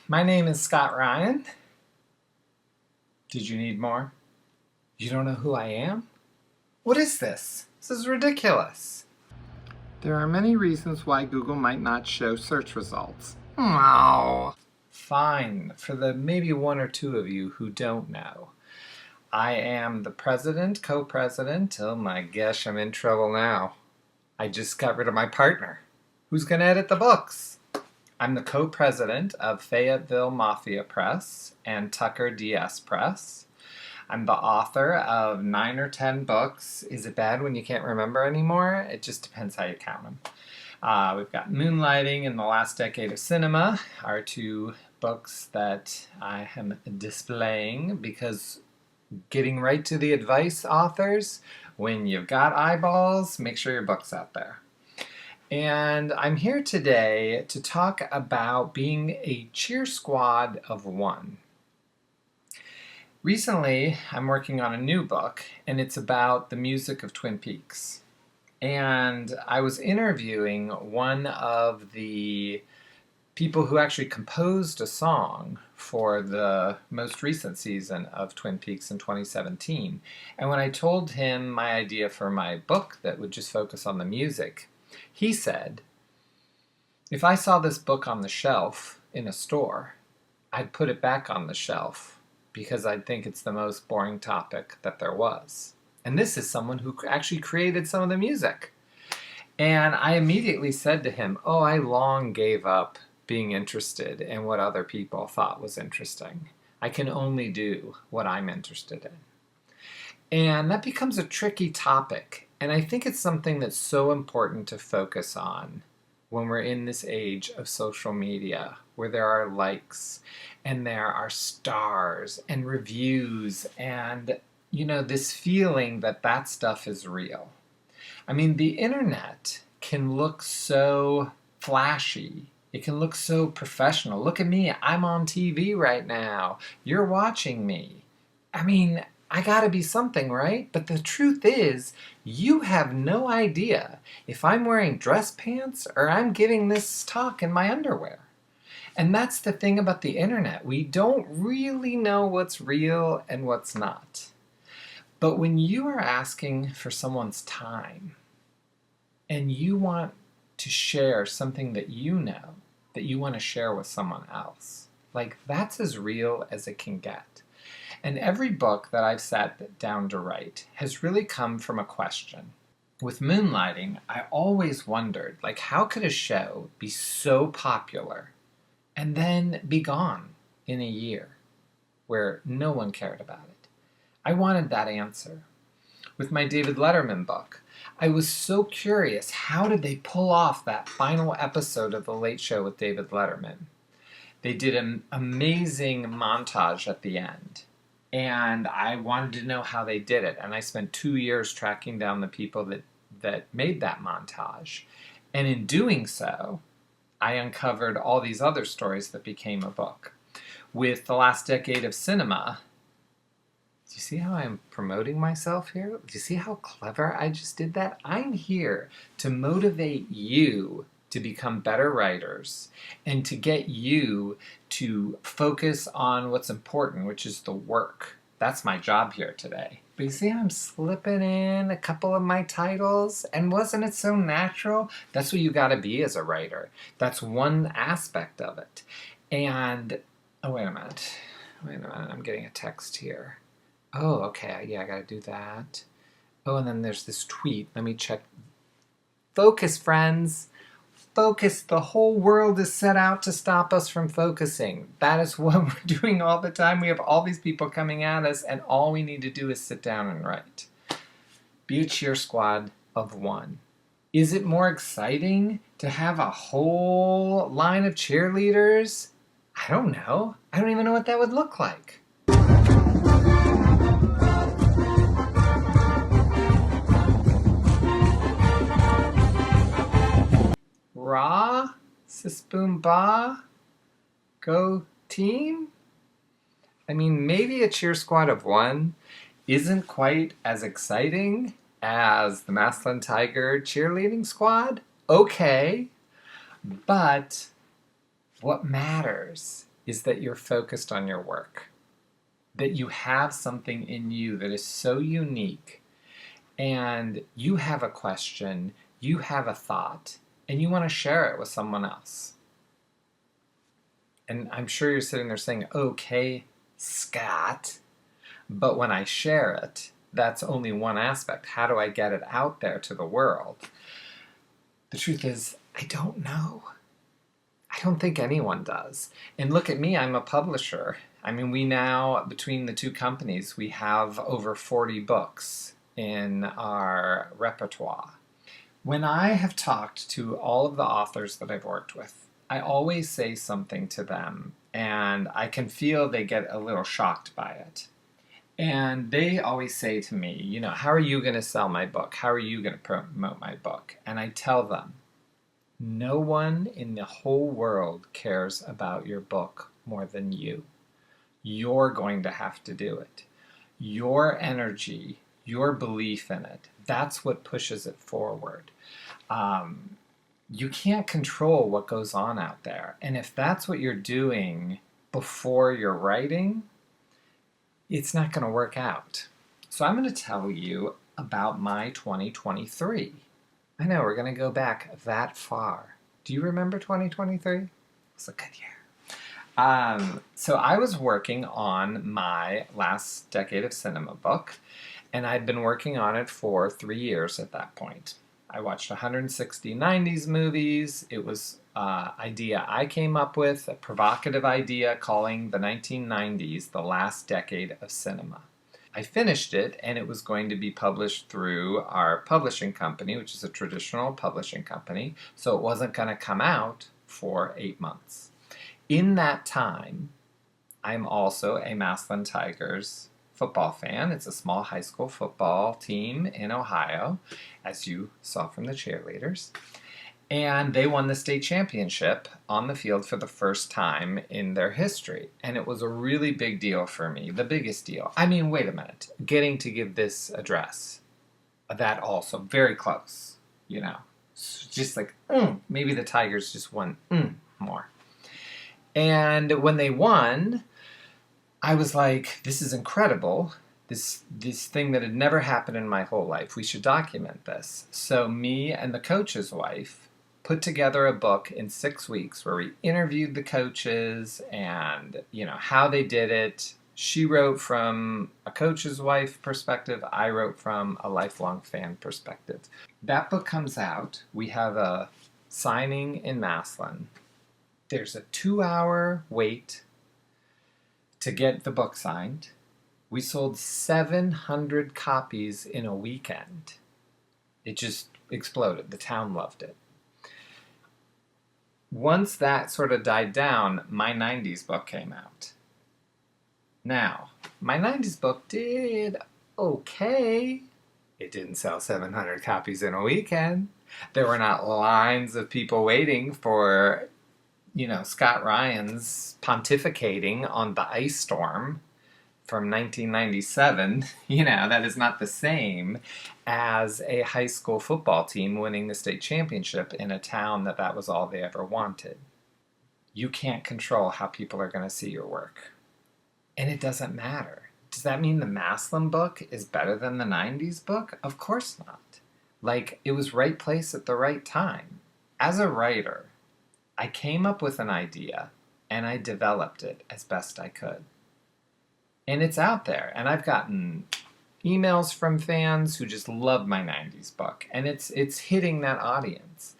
My name is Scott Ryan. Did you need more? You don't know who I am? What is this? This is ridiculous. There are many reasons why Google might not show search results. Oh. Fine, for the maybe one or two of you who don't know. I am the president, co-president. Oh my gosh, I'm in trouble now. I just got rid of my partner. Who's going to edit the books? I'm the co-president of Fayetteville Mafia Press and Tucker DS Press. I'm the author of 9 or 10 books. Is it bad when you can't remember anymore? It just depends how you count them. We've got Moonlighting and The Last Decade of Cinema, are two books that I am displaying because getting right to the advice, authors, when you've got eyeballs, make sure your book's out there. And I'm here today to talk about being a cheer squad of one. Recently, I'm working on a new book, and it's about the music of Twin Peaks. And I was interviewing one of the people who actually composed a song for the most recent season of Twin Peaks in 2017. And when I told him my idea for my book that would just focus on the music, he said, if I saw this book on the shelf in a store, I'd put it back on the shelf because I'd think it's the most boring topic that there was. And this is someone who actually created some of the music. And I immediately said to him, oh, I long gave up being interested in what other people thought was interesting. I can only do what I'm interested in. And that becomes a tricky topic. And I think it's something that's so important to focus on when we're in this age of social media, where there are likes and there are stars and reviews and, this feeling that that stuff is real. I mean, the internet can look so flashy. It can look so professional. Look at me, I'm on TV right now. You're watching me. I mean, I gotta be something, right? But the truth is, you have no idea if I'm wearing dress pants or I'm giving this talk in my underwear. And that's the thing about the internet. We don't really know what's real and what's not. But when you are asking for someone's time and you want to share something that you know, that you want to share with someone else, like that's as real as it can get. And every book that I've sat down to write has really come from a question. With Moonlighting, I always wondered, how could a show be so popular and then be gone in a year where no one cared about it? I wanted that answer. With my David Letterman book, I was so curious, how did they pull off that final episode of The Late Show with David Letterman? They did an amazing montage at the end. And I wanted to know how they did it. And I spent 2 years tracking down the people that made that montage. And in doing so, I uncovered all these other stories that became a book. With The Last Decade of Cinema, do you see how I'm promoting myself here? Do you see how clever I just did that? I'm here to motivate you to become better writers and to get you to focus on what's important, which is the work. That's my job here today. But you see how I'm slipping in a couple of my titles? And wasn't it so natural? That's what you gotta be as a writer. That's one aspect of it. And, oh, wait a minute, I'm getting a text here. Oh, okay, yeah, I gotta do that. Oh, and then there's this tweet. Let me check. Focus, friends. Focus. The whole world is set out to stop us from focusing. That is what we're doing all the time. We have all these people coming at us, and all we need to do is sit down and write. Be a cheer squad of one. Is it more exciting to have a whole line of cheerleaders? I don't know. I don't even know what that would look like. Ra, sis boom ba, go team? I mean, maybe a cheer squad of one isn't quite as exciting as the Maslin Tiger cheerleading squad. Okay, but what matters is that you're focused on your work, that you have something in you that is so unique, and you have a question, you have a thought, and you want to share it with someone else. And I'm sure you're sitting there saying, okay, Scott, but when I share it, that's only one aspect. How do I get it out there to the world? The truth is, I don't know. I don't think anyone does. And look at me, I'm a publisher. I mean, we now, between the two companies, we have over 40 books in our repertoire. When I have talked to all of the authors that I've worked with, I always say something to them, and I can feel they get a little shocked by it. And they always say to me, you know, how are you going to sell my book? How are you going to promote my book? And I tell them, no one in the whole world cares about your book more than you. You're going to have to do it. Your energy, your belief in it, that's what pushes it forward. You can't control what goes on out there. And if that's what you're doing before you're writing, it's not going to work out. So I'm going to tell you about my 2023. I know, we're going to go back that far. Do you remember 2023? It was a good year. So I was working on my last decade of cinema book, and I'd been working on it for 3 years at that point. I watched 160 90s movies. It was an idea I came up with, a provocative idea calling the 1990s the last decade of cinema. I finished it, and it was going to be published through our publishing company, which is a traditional publishing company, so it wasn't going to come out for 8 months. In that time, I'm also a Massillon Tigers football fan. It's a small high school football team in Ohio, as you saw from the cheerleaders. And they won the state championship on the field for the first time in their history. And it was a really big deal for me, the biggest deal. I mean, wait a minute, getting to give this address, that also, very close, you know. Just like, maybe the Tigers just won more. And when they won, I was like, this is incredible. This thing that had never happened in my whole life. We should document this. So me and the coach's wife put together a book in 6 weeks where we interviewed the coaches and, you know, how they did it. She wrote from a coach's wife perspective. I wrote from a lifelong fan perspective. That book comes out. We have a signing in Massillon. There's a 2-hour wait to get the book signed. We sold 700 copies in a weekend. It just exploded. The town loved it. Once that sort of died down, my 90s book came out. Now, my 90s book did okay. It didn't sell 700 copies in a weekend. There were not lines of people waiting for, you know, Scott Ryan's pontificating on the ice storm from 1997. You know, that is not the same as a high school football team winning the state championship in a town that was all they ever wanted. You can't control how people are going to see your work. And it doesn't matter. Does that mean the Massillon book is better than the 90s book? Of course not. Like, it was right place at the right time. As a writer, I came up with an idea and I developed it as best I could. And it's out there. And I've gotten emails from fans who just love my 90s book. And it's hitting that audience.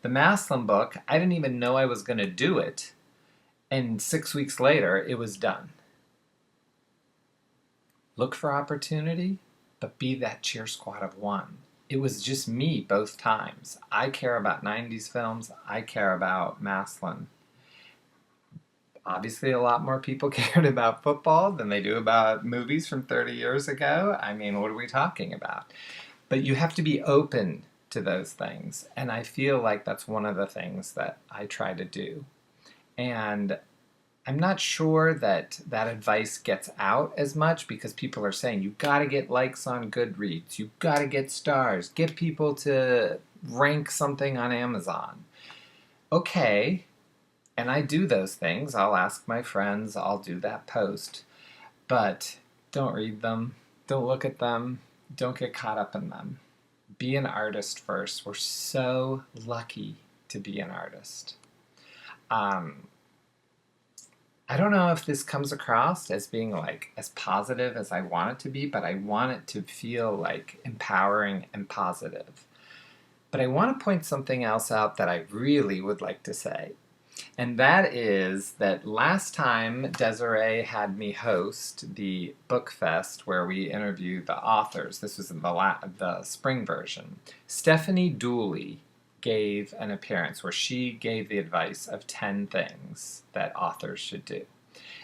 The Massillon book, I didn't even know I was going to do it. And 6 weeks later, it was done. Look for opportunity, but be that cheer squad of one. It was just me both times. I care about 90s films. I care about Massillon. Obviously, a lot more people cared about football than they do about movies from 30 years ago. I mean, what are we talking about? But you have to be open to those things. And I feel like that's one of the things that I try to do. And I'm not sure that advice gets out as much because people are saying, you've got to get likes on Goodreads. You've got to get stars. Get people to rank something on Amazon. Okay. And I do those things. I'll ask my friends, I'll do that post, but don't read them, don't look at them, don't get caught up in them. Be an artist first. We're so lucky to be an artist. I don't know if this comes across as being like as positive as I want it to be, but I want it to feel like empowering and positive. But I want to point something else out that I really would like to say. And that is that last time Desiree had me host the book fest where we interviewed the authors, this was in the spring version, Stephanie Dooley gave an appearance where she gave the advice of 10 things that authors should do.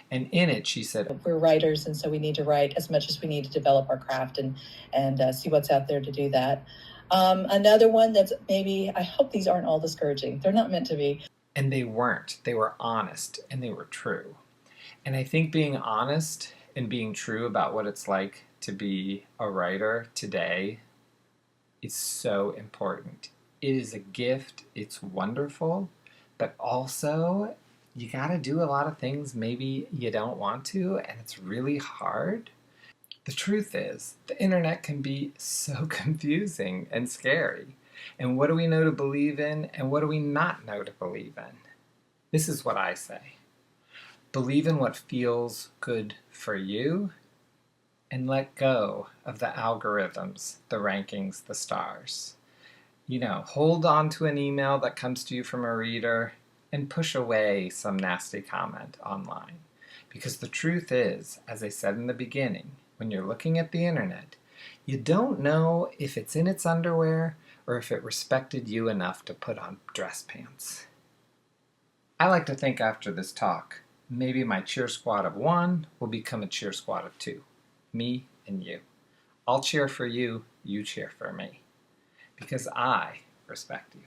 And in it, she said, we're writers, and so we need to write as much as we need to develop our craft and see what's out there to do that. Another one that's maybe, I hope these aren't all discouraging. They're not meant to be. And they weren't. They were honest and they were true. And I think being honest and being true about what it's like to be a writer today is so important. It is a gift. It's wonderful. But also, you got to do a lot of things maybe you don't want to, and it's really hard. The truth is, the internet can be so confusing and scary. And what do we know to believe in, and what do we not know to believe in? This is what I say. Believe in what feels good for you, and let go of the algorithms, the rankings, the stars. Hold on to an email that comes to you from a reader and push away some nasty comment online. Because the truth is, as I said in the beginning, when you're looking at the internet, you don't know if it's in its underwear or if it respected you enough to put on dress pants. I like to think after this talk, maybe my cheer squad of 1 will become a cheer squad of 2. Me and you. I'll cheer for you, you cheer for me. Because I respect you.